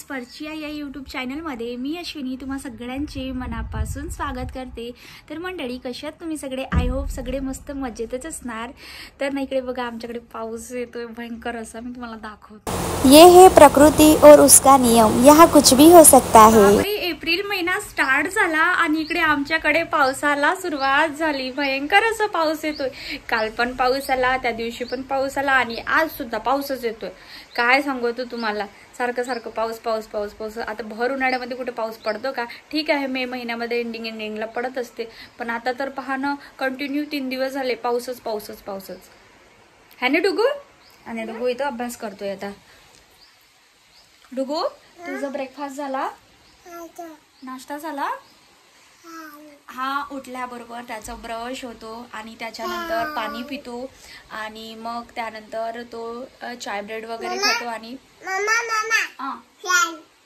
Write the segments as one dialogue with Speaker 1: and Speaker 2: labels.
Speaker 1: स्पर्शिया या यूट्यूब चॅनलमध्ये मी अश्विनी तुम्हा सगळ्यांचे मनापासून स्वागत करते। तर मंडळी कशा आहात तुम्ही सगळे? आय होप सगळे मस्त मजेतच असणार। तर ना इकडे बघा आमच्याकडे पाऊस येतोय भयंकर असा, मी तुम्हाला दाखवतो।
Speaker 2: ये है प्रकृति और उसका नियम, यहाँ कुछ भी हो सकता है।
Speaker 1: एप्रिल महिना स्टार्ट झाला आणि इकडे आमच्याकडे पावसाला सुरुवात झाली। भयंकर असं पाऊस येतोय। काल पण पाऊस आला, त्या दिवशी पण पाऊस आला आणि आज सुद्धा पाऊसच येतोय। काय सांगतो तुम्हाला, सारखं सारखं पाऊस पाऊस पाऊस पाऊस। आता भर उन्हाळ्यामध्ये कुठे पाऊस पडतो का? ठीक आहे, मे महिन्यामध्ये एंडिंगला पडत असते, पण आता तर पहा ना, कंटिन्यू 3 दिवस झाले पाऊसच पाऊसच पाऊसच। है ना डुगू? आणि डुगू इथं अभ्यास करतोय आता। डुगू तुझा ब्रेकफास्ट झाला? नाश्ता झाला? हा, उठल्याबरोबर त्याचा ब्रश होतो आणि त्याच्यानंतर पाणी पितो आणि मग त्यानंतर तो चाय ब्रेड वगैरे खातो आणि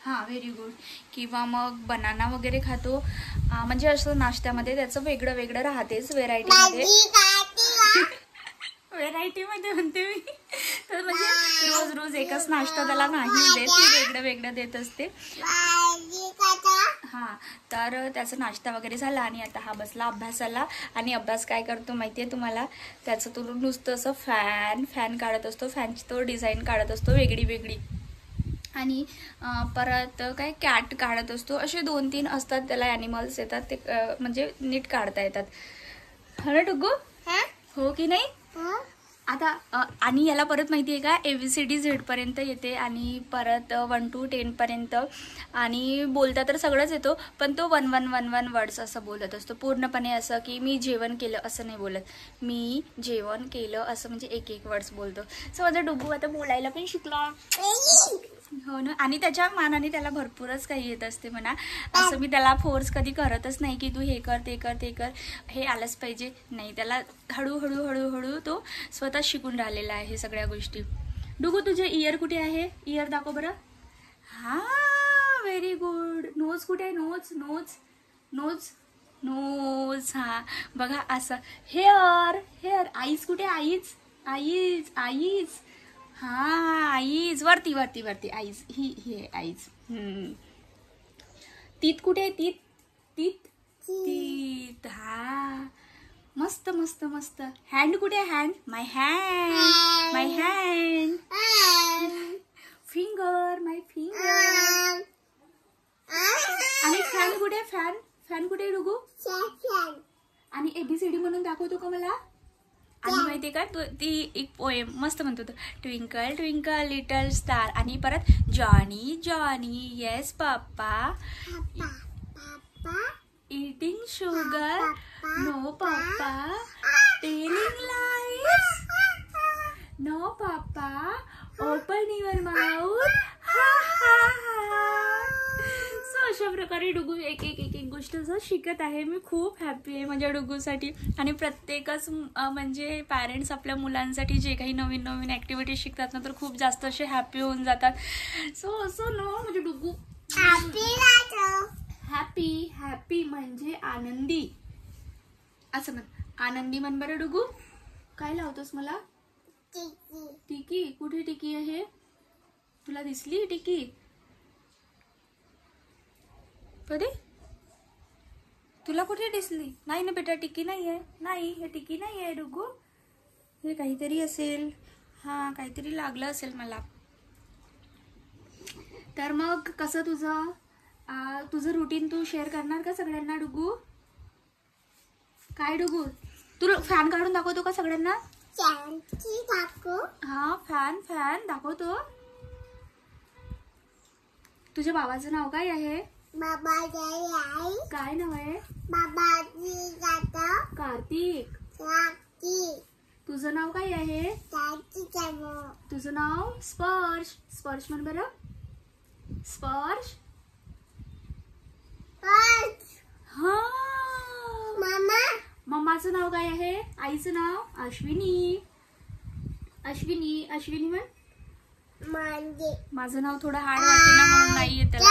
Speaker 1: हा व्हेरी गुड, किंवा मग बनाना वगैरे खातो। म्हणजे असं नाश्त्यामध्ये त्याचं वेगळं वेगळं राहतेच, व्हेरायटी मध्ये म्हणते मी। तर म्हणजे रोज रोज एकच नाश्ता त्याला नाही देत, वेगळं वेगळं देत असते। हा, तर त्याचा नाश्ता वगैरे झाला आणि आता हा बसला अभ्यासाला। आणि अभ्यास काय करतो माहितीये तुम्हाला? त्याचं तो नुसतं असं फॅन काढत असतो, फॅनची तो डिझाईन काढत असतो वेगळी वेगळी, आणि परत काय कॅट काढत असतो। असे 2-3 असतात त्याला, ॲनिमल्स येतात ते म्हणजे नीट काढता येतात। हो ना डुगू? हो की नाही? आता आणि याला परत माहितीये का, ABCD Z पर्यंत येते आणि परत 1 to 10 पर्यंत, आणि बोलता तर सगळंच येतो, पण तो 1 वर्ड्स असं बोलत असतो। पूर्णपणे असं की मी जेवण केलं असं नाही बोलत, मी जेवण केलं असं म्हणजे एक वर्ड्स बोलतो। सो माझा डुगू आता बोलायला पण शिकला। हो ना, आणि त्याच्या मानाने त्याला भरपूरच काही येत असते म्हणा। असं मी त्याला फोर्स कधी करतच नाही की तू हे कर ते कर ते कर, हे आलंच पाहिजे नाही। त्याला हळूहळू हळूहळू तो स्वतः शिकून राहिलेला आहे सगळ्या गोष्टी। डुगू तुझे इयर कुठे आहे? इयर दाखव बरं। हा व्हेरी गुड। नोज कुठे आहे? नोज नोज नोज नोज, हा बघा असं। Hair hair. आईज कुठे? आईज आईज आईज, हा आईज वरती वरती वरती, आईज ही आहे आईज। तीत कुठे आहे? तीत तीत तीत, हा मस्त मस्त मस्त। हँड कुठे आहे? हँड, माय हँड माय हँड। फिंगर, माय फिंगर। आणि फॅन कुठे? फॅन फॅन कुठे डुगू? आणि ABCD म्हणून दाखवतो का मला? आणि माहितीये का, तो ती एक पोएम मस्त म्हणतो तो, ट्विंकल ट्विंकल लिटल स्टार, आणि परत Johnny Johnny yes papa eating sugar no पप्पा टेलिंग लाईज नो पप्पा ओपन युअर माउथ हा हा हा। सो अशा प्रकारे डुगू एक गोष्ट शिकत आहे। मी खूप हॅपी आहे माझ्या डुगूसाठी। आणि प्रत्येकच म्हणजे पॅरेंट्स आपल्या मुलांसाठी जे काही नवीन नवीन ॲक्टिव्हिटी शिकतात ना, तर खूप जास्त असे हॅपी होऊन जातात। सो असं नो म्हणजे डुगू हॅपी हॅपी म्हणजे आनंदी असं म्हण। आनंदी म्हण बरं डुगू। काय लावतोस मला? टिकी। कुठे टिकी आहे? तुला दिसली टिकी कधी? तुला कुठे दिसली? नाही ना बेटा, टिकी नाही आहे। नाही, हे टिकी नाही आहे डुगू, हे काहीतरी असेल। हा काहीतरी लागलं असेल मला। तर मग कसं तुझं रुटीन तू शेअर करणार का सगळ्यांना डुगू? काय डुगू, तू फॅन काढून दाखवतो का सगळ्यांना? हा फॅन फॅन दाखवतो। तुझ्या बाबाचं नाव काय आहे? काय नाव आहे? कार्तिक। तुझं नाव काय आहे? तुझं नाव स्पर्श। स्पर्श म्हण बरं। स्पर्श। हा मम्माचं नाव काय आहे? आईचं नाव अश्विनी। अश्विनी अश्विनी म्हण। माझं नाव थोडं हार्ड वाटते ना, म्हणून नाही येत त्याला।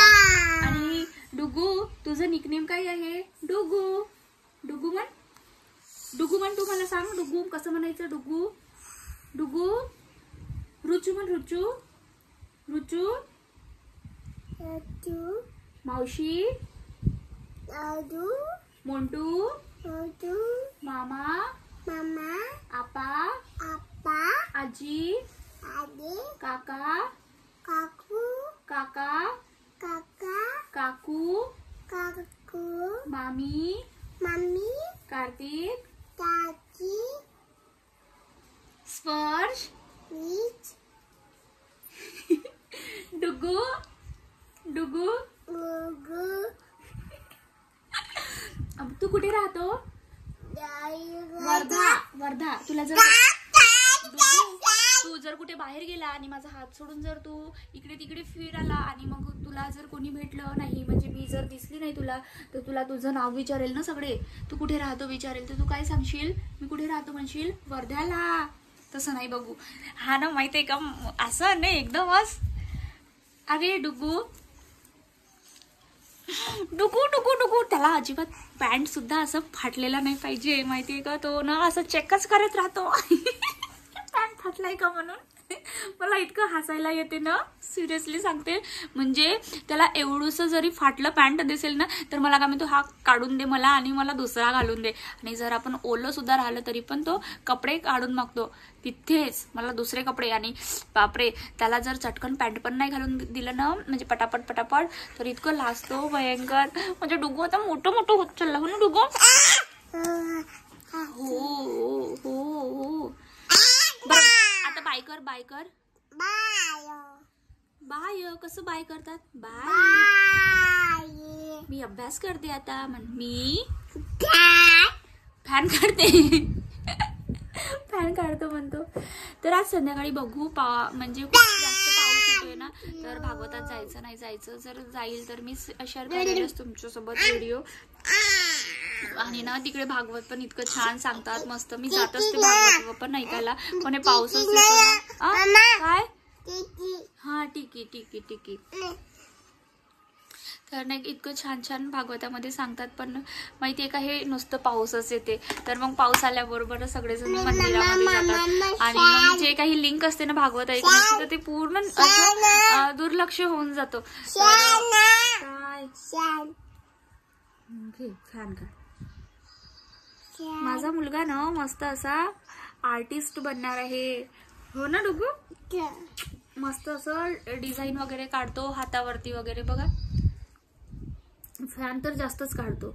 Speaker 1: आणि डुगू तुझं निकनेम काय आहे? डुगू। डुगू म्हण। डुगू म्हण, तू मला सांग डुगू कसं म्हणायचं? डुगू डुगू। रुचू म्हण। रुचू रुचू मावशी, मोंटू, मामा, आपा, आजी, काका, काकू, मामी, कार्तिक, स्पर्श, डुगू, अब तू कुठे राहतो? वर्धा. तुला जर तू जर कुठे बाहेर गेला आणि माझा हात सोडून जर तू इकडे तिकडे फिराला आणि मग तुला जर कोणी भेटलं नाही, म्हणजे मी जर दिसली नाही तुला, तर तुला तुझं नाव विचारेल ना सगळे. तू कुठे राहतो विचारेल, तर तू काय सांगशील? मी कुठे राहतो म्हणशील? वर्ध्याला. तसं नाही बघू. हा ना, माहितीये का, असं नाही एकदमच. अरे डुगू, त्याला अजिबात पॅन्ट सुद्धा असं फाटलेला नाही पाहिजे, माहितीये का. तो ना असं चेकच करत राहतो पॅन्ट फाटलाय का म्हणून. मला इतकं हसायला येते ना, सिरियसली सांगते. म्हणजे त्याला एवढंसं जरी फाटलं पॅन्ट दिसेल ना, तर मला काय म्हणतो, हा काढून दे मला आणि मला दुसरा घालून दे. आणि जर आपण ओलं सुद्धा राहिलं तरी पण तो कपडे काढून मागतो तिथेच, मला दुसरे कपडे. आणि बापरे, त्याला जर चटकन पॅन्ट पण नाही घालून दिलं ना, म्हणजे पटापट तर इतकं लाजतो भयंकर. म्हणजे डुगू आता मोठं होत चाललं हो ना डुगू. हो. आता बाय कर. बाय. कसं बाय करतात? बाय. मी अभ्यास करते आता. मी फॅन काढतो म्हणतो. तर आज संध्याकाळी बघू, म्हणजे खूप जास्त पाऊस येतोय ना, तर भागवतात जायचं नाही जायचं. जर जाईल तर मी शेअर करेलच तुमच्यासोबत व्हिडिओ. आणि ना तिकडे भागवत पण इतकं छान सांगतात, मस्त. मी जात असते भागवत पण ऐकायला, पण हे पाऊसच येतो ना. काय? हा, टिकी. तर नाही, इतकं छान भागवतामध्ये सांगतात. पण माहितीये का, हे नुसतं पाऊसच येते. तर मग पाऊस आल्याबरोबर सगळेजण मंदिरामध्ये जातात. आणि मग जे काही लिंक असते ना भागवत ऐकण्याची, तर ते पूर्ण दुर्लक्ष होऊन जातो. काय फॅन का? माझा मुलगा ना मस्त असा आर्टिस्ट बनणार आहे, हो ना डुगू. मस्त असं डिझाईन वगैरे काढतो हातावरती वगैरे. बघा, फॅन तर जास्तच काढतो.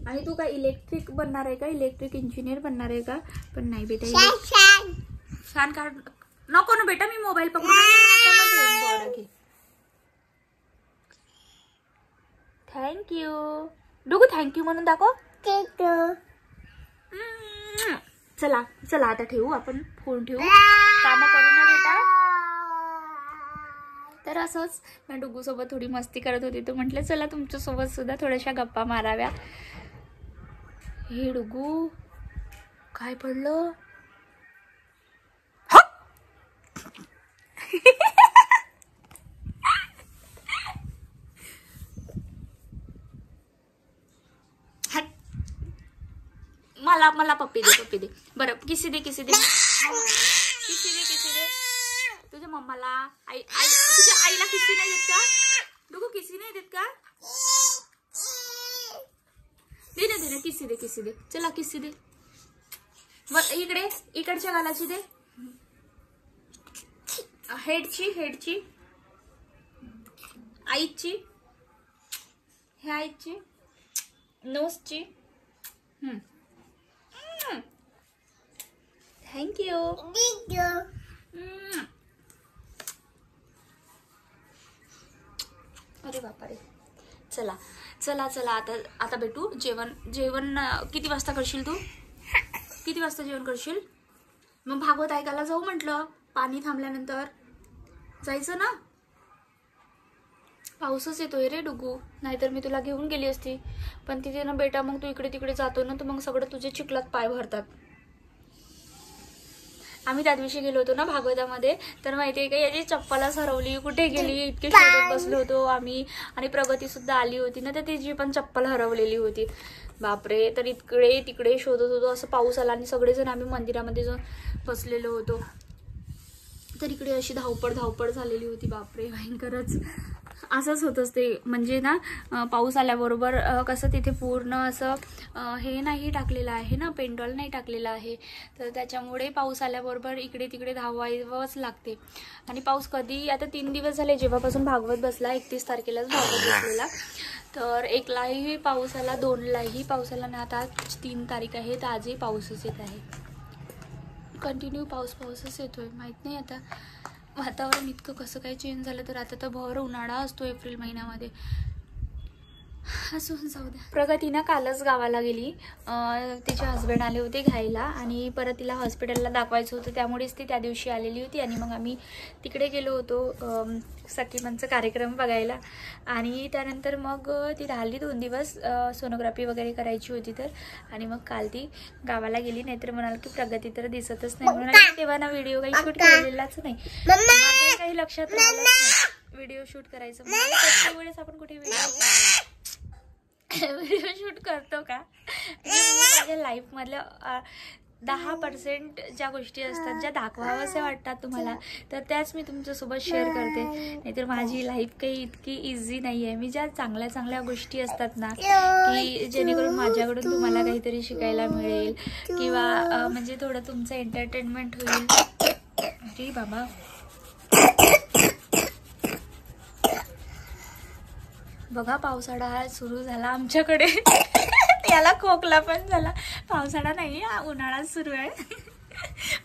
Speaker 1: आणि तू काय इलेक्ट्रिक बनणार आहे का? इलेक्ट्रिक इंजिनियर बनणार आहे का? पण नाही बेटा, फॅन काढ नको ना बेटा. मी मोबाईल पकडून घे. थँक्यू डुगू. थँक्यू म्हणून दाखव. चला आता ठेवू, आपण फोन ठेवू, काम करू ना बेटा. तर असंच मी डुगू सोबत थोडी मस्ती करत होती, तर म्हटलं चला तुमच्या सोबत सुद्धा थोड्याशा गप्पा माराव्या. हे डुगू काय पडलं? मला पप्पी दे. बरं, किसी दे. तुझ्या मम्माला, तुझ्या आईला किसी नाही देत का डुगू? किसी नाही देत का? दे ना, किसी दे. चला किसी दे. इकडच्या गालाची दे. हेडची आईची, ह्या आईची, नोसची. थँक्यू. अरे बापा रे. चला आता भेटू. जेवण किती वाजता करशील तू? किती वाजता जेवण करशील? मग भागवत ऐकायला जाऊ म्हटलं, पाणी थांबल्यानंतर जायचं ना. पाऊसच येतोय रे डुगू, नाहीतर मी तुला घेऊन गेली असती. पण तिथे ना बेटा, मग तू इकडे तिकडे जातो ना, तर मग सगळं तुझे चिखलात पाय भरतात. आम्ही त्या दिवशी गेलो होतो ना भागवतामध्ये, तर माहितीये का, याची चप्पलच हरवली, कुठे गेली इतके शोधत बसलो होतो आम्ही. आणि प्रगती सुद्धा आली होती ना, तर तिची पण चप्पल हरवलेली होती. बापरे. तर इकडे तिकडे शोधत होतो. असं पाऊस आला आणि सगळेजण आम्ही मंदिरामध्ये जाऊन बसलेलो होतो. तर इकडे अशी धावपळ झालेली होती. बापरे, भयंकरच. असंच होत असते. म्हणजे ना पाऊस आल्याबरोबर कसं तिथे पूर्ण असं हे नाही टाकलेलं आहे ना, पेंडॉल नाही टाकलेलं आहे, तर त्याच्यामुळे पाऊस आल्याबरोबर इकडे तिकडे धावावंच लागते. आणि पाऊस कधी आता 3 दिवस झाले जेव्हापासून भागवत बसला, 31 तारखेलाच भागवत बसलेला, तर 1लाही पाऊस आला, 2लाही पाऊस आला ना. आता 3 तारीख आहे तर आजही पाऊसच येत आहे. कंटिन्यू पाऊसच येतोय. माहित नाही आता वातावरण इतकं कसं काय चेंज झालं. तर आता तर भर उन्हाळा असतो एप्रिल महिन्यामध्ये. असं जाऊ द्या. प्रगती ना कालच गावाला गेली. तिचे हस्बंड आले होते घ्यायला आणि परत तिला हॉस्पिटलला दाखवायचं होतं, त्यामुळेच ती त्या दिवशी आलेली होती. आणि मग आम्ही तिकडे गेलो होतो सखीमनचा कार्यक्रम बघायला. आणि त्यानंतर मग ती राहिली 2 दिवस, सोनोग्राफी वगैरे करायची होती तर. आणि मग काल ती गावाला गेली. नाहीतर म्हणाल की प्रगती तर दिसतच नाही म्हणून तेव्हा ना व्हिडिओ काही शूट केलेलाच नाही. माझ्या काही लक्षात राहिलंच नाही व्हिडिओ शूट करायचं. प्रत्येक वेळेस आपण कुठे व्हिडिओ शूट करतो का? माझ्या लाईफमधल्या 10% ज्या गोष्टी असतात, ज्या दाखवाव्याशा वाटतात तुम्हाला, तर त्याच मी तुमच्यासोबत शेअर करते. नाहीतर माझी लाईफ काही इतकी इझी नाही आहे. मी ज्या चांगल्या चांगल्या गोष्टी असतात ना, की जेणेकरून माझ्याकडून तुम्हाला काहीतरी शिकायला मिळेल किंवा म्हणजे थोडं तुमचं एंटरटेनमेंट होईल. अरे बाबा, बघा पावसाळा हा सुरू झाला आमच्याकडे. याला खोकला पण झाला. पावसाळा नाही, उन्हाळा सुरू आहे.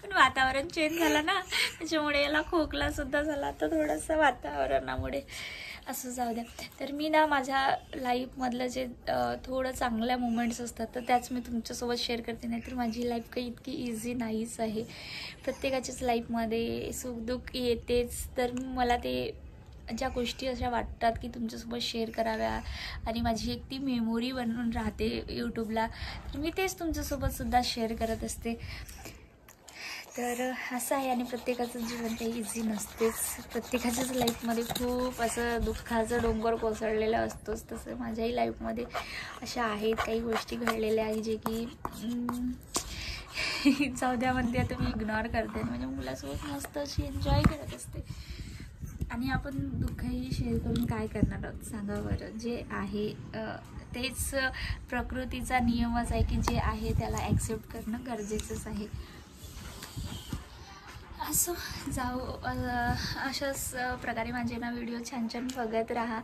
Speaker 1: पण वातावरण चेंज झालं ना, त्याच्यामुळे याला खोकला सुद्धा झाला. तर थोडंसं वातावरणामुळे असं जाऊ द्या. तर मी ना माझ्या लाईफमधलं जे थोडं चांगल्या मोमेंट्स असतात तर त्याच मी तुमच्यासोबत शेअर करते. नाहीतर माझी लाईफ काही इतकी इझी नाहीच आहे. प्रत्येकाच्याच लाईफमध्ये सुखदुःख येतेच. तर मला ते ज्या गोष्टी अशा वाटतात की तुमच्यासोबत शेअर कराव्या आणि माझी एक ती मेमोरी बनून राहते यूट्यूबला, तर मी तेच तुमच्यासोबत सुद्धा शेअर करत असते. तर असं आहे. आणि प्रत्येकाचं जीवन काही इझी नसतेच. प्रत्येकाच्याच लाईफमध्ये खूप असं दुःखाचं डोंगर कोसळलेलं असतोच. तसं माझ्याही लाईफमध्ये अशा आहेत काही गोष्टी घडलेल्या आहेत जे की जाऊ द्या म्हणते आता मी इग्नोर करते. म्हणजे मुलासोबत मस्त अशी एन्जॉय करत असते. आणि आपण दुःखही शेअर करून काय करणार आहोत सांगा बरं. जे आहे तेच प्रकृतीचा नियमच आहे की जे आहे त्याला ॲक्सेप्ट करणं गरजेचंच आहे. असं जाऊ अशाच प्रकारे माझे ना व्हिडिओ छान छान बघत राहा.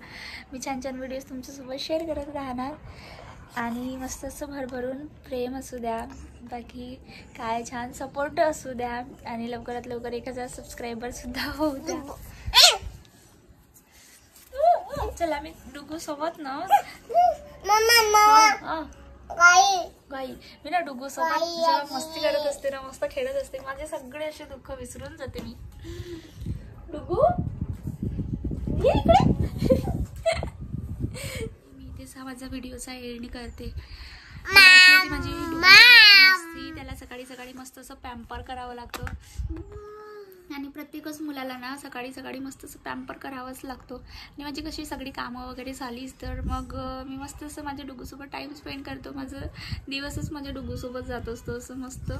Speaker 1: मी छान छान व्हिडिओज तुमच्यासोबत शेअर करत राहणार. आणि मस्त असं भरभरून प्रेम असू द्या, बाकी काय छान सपोर्ट असू द्या. आणि लवकरात लवकर 1000 सबस्क्रायबरसुद्धा होऊ द्या. चला मी डुगू सोबत ना गाई मी ना डुगू सोबत जेव्हा मस्ती करत असते ना, मस्त खेळत असते, माझे सगळे असे दुःख विसरून जाते मी. डुगू ये इकडे. मी तेच माझा व्हिडिओचा एंड करते. माझी मस्ती, त्याला सकाळी सकाळी मस्त असं पॅम्पर करावं लागतं. आणि प्रत्येकच मुलाला ना सकाळी सकाळी मस्त असं पॅम्पर करावंच लागतो. आणि माझी कशी सगळी कामं वगैरे झालीच तर मग मी मस्त असं माझ्या डुगूसोबत टाईम स्पेंड करतो. माझं दिवसच माझ्या डुगूसोबत जात असतो असं मस्त.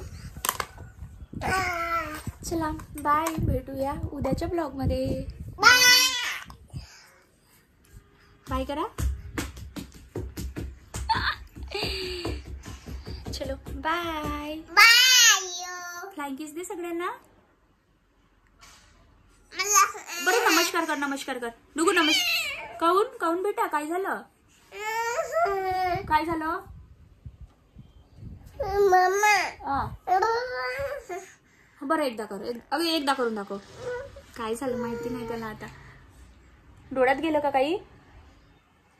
Speaker 1: चला बाय, भेटूया उद्याच्या ब्लॉगमध्ये. बाय करा. चलो बाय बाय. फ्लाइंग किस दे सगळ्यांना. बरं नमस्कार कर, नमस्कार कर डुगू. नमस्कार. काऊन काऊन बेटा काय झालं, काय झालं बरं एकदा कर. अगं एकदा करून दाखव. काय झालं माहिती नाही त्याला. आता डोळ्यात गेलं का काही.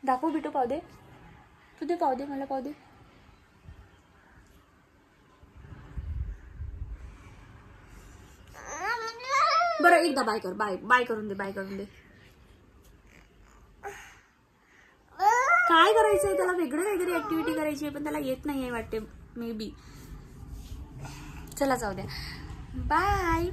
Speaker 1: दाखव बिटू, पाहू दे. तू दे, पाहू दे मला, पाहू दे. बरं एकदा बाय कर. बाय बाय करून दे, बाय करून दे. काय करायचंय त्याला, वेगळं काहीतरी ऍक्टिव्हिटी करायची आहे पण त्याला येत नाहीये वाटते मे बी. चला जाऊ द्या, बाय.